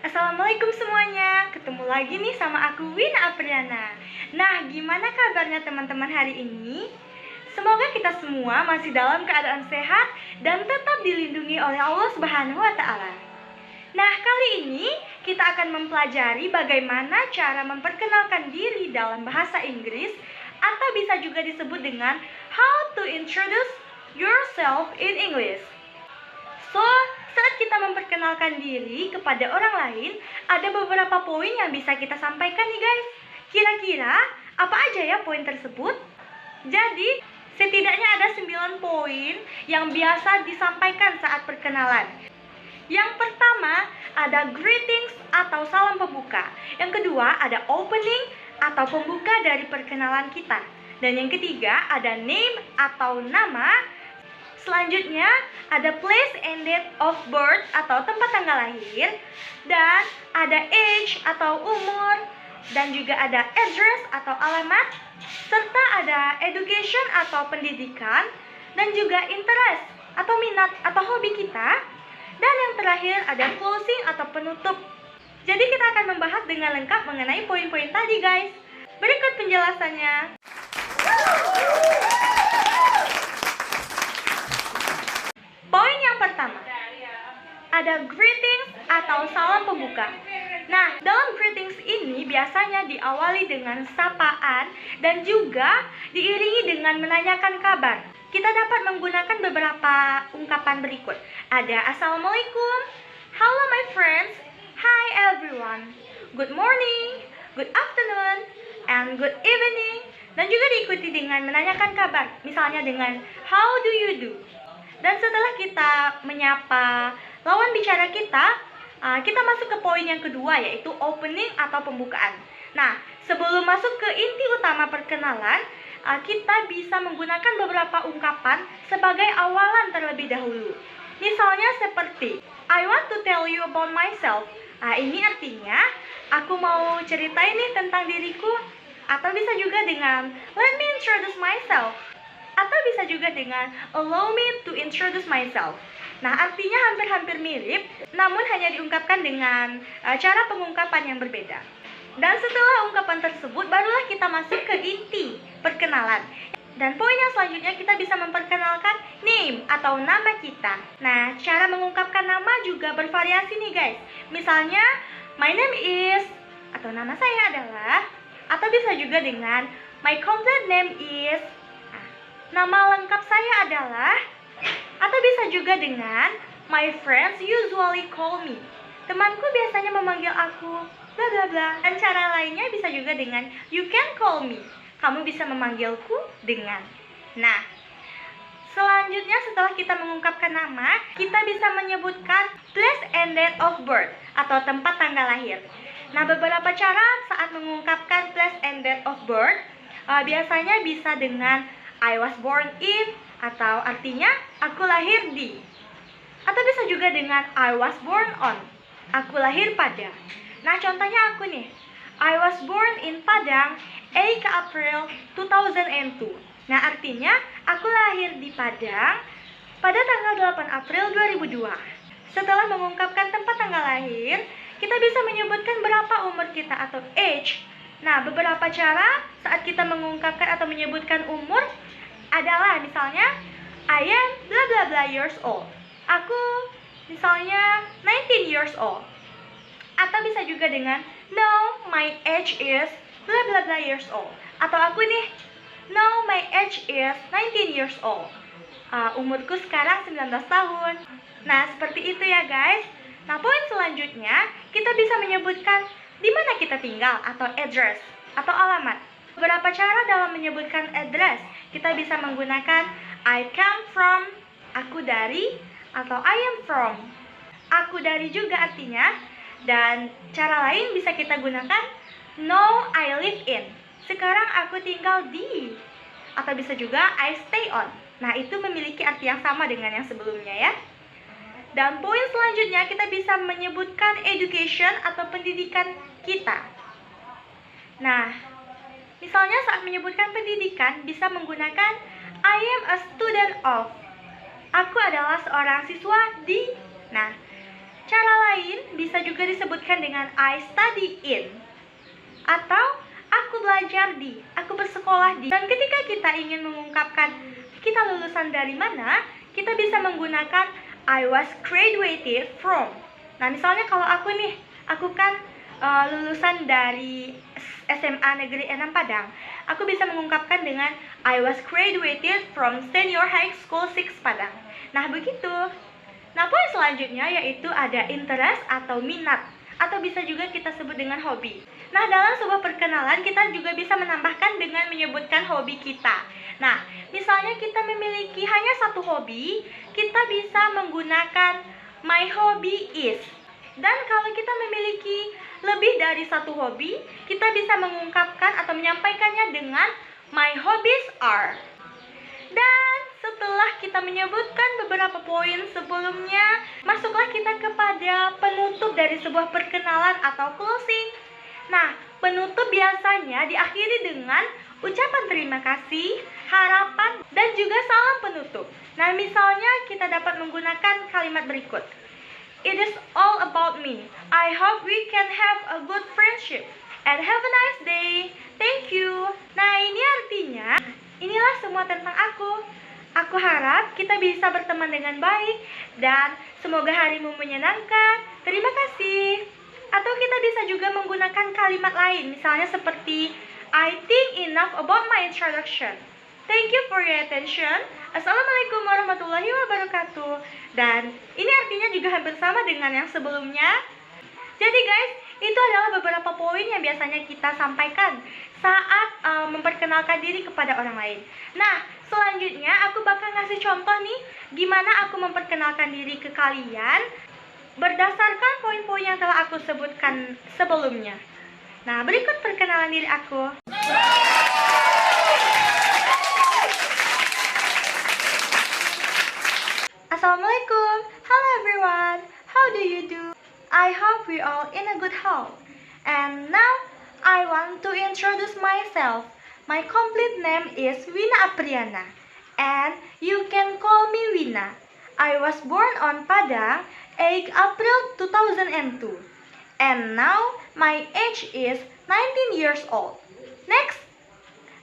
Assalamualaikum semuanya, ketemu lagi nih sama aku Wina Apriana. Nah, gimana kabarnya teman-teman hari ini? Semoga kita semua masih dalam keadaan sehat dan tetap dilindungi oleh Allah Subhanahu wa Ta'ala. Nah, kali ini kita akan mempelajari bagaimana cara memperkenalkan diri dalam bahasa Inggris, atau bisa juga disebut dengan how to introduce yourself in English. So, saat kita memperkenalkan diri kepada orang lain, ada beberapa poin yang bisa kita sampaikan nih guys. Kira-kira apa aja ya poin tersebut? Jadi, setidaknya ada 9 poin yang biasa disampaikan saat perkenalan. Yang pertama, ada greetings atau salam pembuka. Yang kedua, ada opening atau pembuka dari perkenalan kita. Dan yang ketiga, ada name atau nama. Selanjutnya, ada place and date of birth atau tempat tanggal lahir. Dan ada age atau umur. Dan juga ada address atau alamat. Serta ada education atau pendidikan. Dan juga interest atau minat atau hobi kita. Dan yang terakhir ada closing atau penutup. Jadi kita akan membahas dengan lengkap mengenai poin-poin tadi guys. Berikut penjelasannya. Poin yang pertama, ada greetings atau salam pembuka. Nah, dalam greetings ini biasanya diawali dengan sapaan dan juga diiringi dengan menanyakan kabar. Kita dapat menggunakan beberapa ungkapan berikut. Ada Assalamualaikum, hello my friends, hi everyone, good morning, good afternoon, and good evening. Dan juga diikuti dengan menanyakan kabar, misalnya dengan how do you do. Dan setelah kita menyapa lawan bicara kita, kita masuk ke poin yang kedua, yaitu opening atau pembukaan. Nah, sebelum masuk ke inti utama perkenalan, kita bisa menggunakan beberapa ungkapan sebagai awalan terlebih dahulu. Misalnya seperti I want to tell you about myself. Ini artinya aku mau ceritain nih tentang diriku. Atau bisa juga dengan let me introduce myself. Atau bisa juga dengan allow me to introduce myself. Nah, artinya hampir-hampir mirip, namun hanya diungkapkan dengan cara pengungkapan yang berbeda. Dan setelah ungkapan tersebut, barulah kita masuk ke inti perkenalan. Dan poin yang selanjutnya, kita bisa memperkenalkan name atau nama kita. Nah, cara mengungkapkan nama juga bervariasi nih guys. Misalnya, my name is, atau nama saya adalah, atau bisa juga dengan my complete name is, nama lengkap saya adalah, atau bisa juga dengan my friends usually call me. Temanku biasanya memanggil aku bla bla bla. Dan cara lainnya bisa juga dengan you can call me. Kamu bisa memanggilku dengan. Nah, selanjutnya setelah kita mengungkapkan nama, kita bisa menyebutkan place and date of birth atau tempat tanggal lahir. Nah, beberapa cara saat mengungkapkan place and date of birth, biasanya bisa dengan I was born in, atau artinya aku lahir di. Atau bisa juga dengan I was born on, aku lahir pada. Nah, contohnya aku nih, I was born in Padang, 8 April 2002. Nah, artinya aku lahir di Padang pada tanggal 8 April 2002. Setelah mengungkapkan tempat tanggal lahir, kita bisa menyebutkan berapa umur kita atau age. Nah, beberapa cara saat kita mengungkapkan atau menyebutkan umur adalah misalnya I am bla bla bla years old. Aku misalnya 19 years old. Atau bisa juga dengan no, my age is bla bla bla years old. Atau aku nih, no, my age is 19 years old. Umurku sekarang 19 tahun. Nah, seperti itu ya guys. Nah, poin selanjutnya, kita bisa menyebutkan di mana kita tinggal atau address atau alamat. Beberapa cara dalam menyebutkan address, kita bisa menggunakan I come from, aku dari, atau I am from. Aku dari juga artinya. Dan cara lain bisa kita gunakan no, I live in, sekarang aku tinggal di. Atau bisa juga I stay on. Nah, itu memiliki arti yang sama dengan yang sebelumnya ya. Dan poin selanjutnya, kita bisa menyebutkan education atau pendidikan kita. Nah, misalnya saat menyebutkan pendidikan bisa menggunakan I am a student of. Aku adalah seorang siswa di. Nah, cara lain bisa juga disebutkan dengan I study in, atau aku belajar di, aku bersekolah di. Dan ketika kita ingin mengungkapkan kita lulusan dari mana, kita bisa menggunakan I was graduated from. Nah, misalnya kalau aku nih, aku kan lulusan dari SMA Negeri 6 Padang. Aku bisa mengungkapkan dengan I was graduated from Senior High School 6 Padang. Nah, begitu. Nah, poin selanjutnya yaitu ada interest atau minat, atau bisa juga kita sebut dengan hobi. Nah, dalam sebuah perkenalan kita juga bisa menambahkan dengan menyebutkan hobi kita. Nah, misalnya kita memiliki hanya satu hobi, kita bisa menggunakan my hobby is. Dan kalau kita memiliki lebih dari satu hobi, kita bisa mengungkapkan atau menyampaikannya dengan my hobbies are. Dan setelah kita menyebutkan beberapa poin sebelumnya, masuklah kita kepada penutup dari sebuah perkenalan atau closing. Nah, penutup biasanya diakhiri dengan ucapan terima kasih, harapan, dan juga salam penutup. Nah, misalnya kita dapat menggunakan kalimat berikut. It is all about me. I hope we can have a good friendship. And have a nice day. Thank you. Nah, ini artinya, inilah semua tentang aku. Aku harap kita bisa berteman dengan baik dan semoga harimu menyenangkan. Terima kasih. Atau kita bisa juga menggunakan kalimat lain, misalnya seperti I think enough about my introduction. Thank you for your attention. Assalamualaikum warahmatullahi wabarakatuh. Dan ini artinya juga hampir sama dengan yang sebelumnya. Jadi guys, itu adalah beberapa poin yang biasanya kita sampaikan saat memperkenalkan diri kepada orang lain. Nah, selanjutnya aku bakal ngasih contoh nih gimana aku memperkenalkan diri ke kalian berdasarkan poin-poin yang telah aku sebutkan sebelumnya. Nah, berikut perkenalan diri aku. Assalamualaikum. Hello everyone. How do you do? I hope we all in a good health. And now I want to introduce myself. My complete name is Wina Apriana, and you can call me Wina. I was born on Padang, 8 April 2002. And now my age is 19 years old. Next,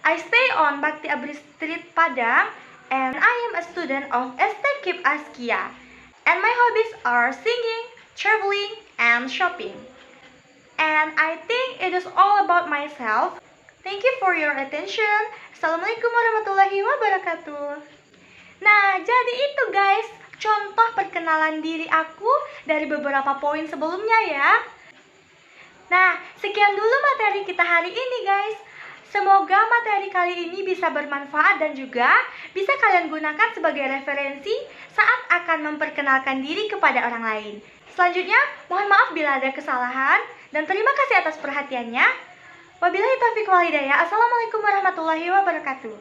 I stay on Bakti Abri Street, Padang, and I am a student of STKIP Askia. And my hobbies are singing, traveling, and shopping. And I think it is all about myself. Thank you for your attention. Assalamualaikum warahmatullahi wabarakatuh. Nah, jadi itu guys, contoh perkenalan diri aku dari beberapa poin sebelumnya ya. Nah, sekian dulu materi kita hari ini guys. Semoga materi kali ini bisa bermanfaat dan juga bisa kalian gunakan sebagai referensi saat akan memperkenalkan diri kepada orang lain. Selanjutnya, mohon maaf bila ada kesalahan dan terima kasih atas perhatiannya. Wabillahi taufiq wal hidayah. Assalamualaikum warahmatullahi wabarakatuh.